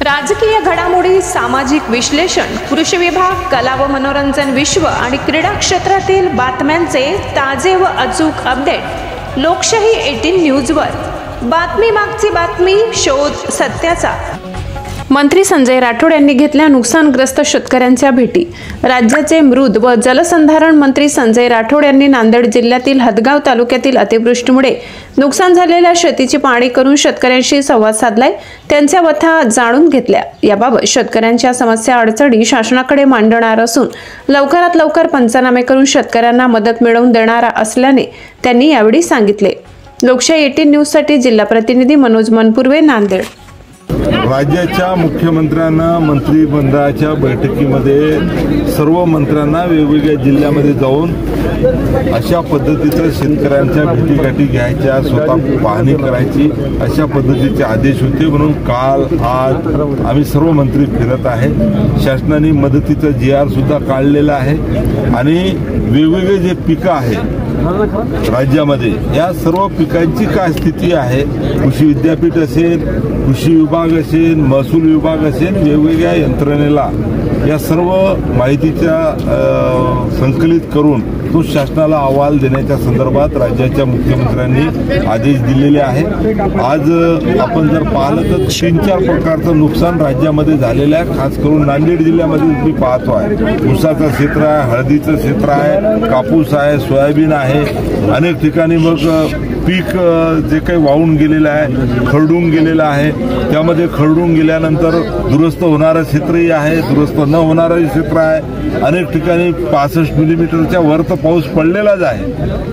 राजकीय घडामोडी, सामाजिक विश्लेषण, कृषी विभाग, कला व मनोरंजन विश्व आणि क्रीडा क्षेत्रातील बातम्यांचे ताजे व अचूक अपडेट लोकशाही 18 न्यूजवर। बातमी मागची बातमी, शोध सत्याचा। मंत्री संजय राठोड यांनी घेतल्या नुकसानग्रस्त शेतकऱ्यांच्या भेटी। राज्याचे मृद व जलसंधारण मंत्री संजय राठोड यांनी नांदेड जिल्ह्यातील हदगाव तालुक्यातील अतिवृष्टीमुळे नुकसान झालेल्या शेतीची पाहणी करून शेतकऱ्यांशी संवाद साधलाय, त्यांच्या व्यथा जाणून घेतल्या। याबाबत शेतकऱ्यांच्या समस्या अडचणी शासनाकडे मांडणार असून लवकरात लवकर पंचनामे करून शेतकऱ्यांना मदत मिळवून देणार असल्याने त्यांनी यावेळी सांगितले। लोकशाही 18 न्यूज साठी जिल्हा प्रतिनिधी मनोज मनपुर्वे, नांदेड। राज्याच्या मुख्यमंत्र्यांना मंत्रिमंडळाच्या बैठकीमध्ये सर्व मंत्र्यांना वेगवेगळ्या जिल्ह्यामध्ये जाऊन अशा पद्धतीचं शेतकऱ्यांच्या भेटीगाठी घ्यायच्या, स्वतः पाहणी करायची, अशा पद्धतीचे आदेश होते। म्हणून काल आज आम्ही सर्व मंत्री फिरत आहे। शासनाने मदतीचा GR सुद्धा काढलेला आहे आणि वेगवेगळे जे पिकं आहेत राज्यामध्ये, या सर्व पिकांची काय स्थिती आहे, कृषी विद्यापीठ असेल, कृषी विभाग असेल, महसूल विभाग असेल, वेगवेगळ्या यंत्रणेला या सर्व माहितीच्या संकलित करून तो शासनाला अहवाल देण्याच्या संदर्भात राज्याच्या मुख्यमंत्र्यांनी आदेश दिलेले आहे। आज आपण जर पाहिलं तर 3-4 प्रकारचं नुकसान राज्यामध्ये झालेलं आहे। खास करून नांदेड जिल्ह्यामध्ये मी पाहतो आहे, ऊसाचं क्षेत्र आहे, हळदीचं क्षेत्र आहे, कापूस आहे, सोयाबीन आहे, अनेक ठिकाणी मग पीक जे काही वाहून गेलेलं आहे, खरडून गेलेलं आहे, त्यामध्ये खरडून गेल्यानंतर दुरुस्त होणारं क्षेत्रही आहे, दुरुस्त न होणारंही क्षेत्र आहे। अनेक ठिकाणी 65 मिलीमीटरच्या वर तर पाऊस पडलेलाच आहे,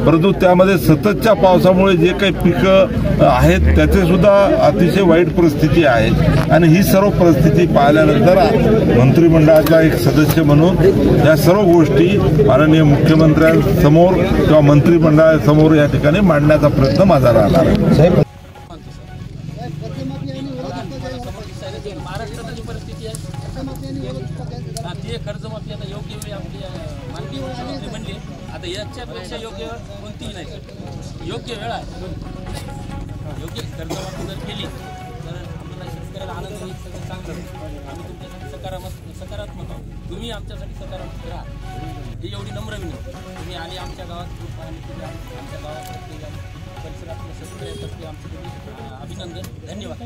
परंतु त्यामध्ये सततच्या पावसामुळे जे काही पिकं आहेत त्याचे सुद्धा अतिशय वाईट परिस्थिती आहे। आणि ही सर्व परिस्थिती पाहिल्यानंतर मंत्रिमंडळाचा एक सदस्य म्हणून या सर्व गोष्टी माननीय मुख्यमंत्र्यांसमोर किंवा मंत्रिमंडळासमोर या ठिकाणी मांडण्याचा प्रयत्न माझा राहणार आहे। महाराष्ट्राची परिस्थिती आहे, ती कर्जमाफी आता योग्य वेळी आपली माननीय मुख्यमंत्री म्हणले, आता याच्यापेक्षा योग्य वेळ कोणतीही नाही। योग्य वेळ आहे, योग्य कर्जमाफी जर केली तर आपल्याला शेतकऱ्याला आनंद होईल, सगळं चांगलं होईल। आम्ही तुमच्यासाठी सकारात्मक आहोत, तुम्ही आमच्यासाठी सकारात्मक राहा, ही एवढी नम्र विनंती। तुम्ही आली आमच्या गावात आमच्या गावात परिसरातल्या शेतकऱ्यांतर्फे आमचे अभिनंदन, धन्यवाद।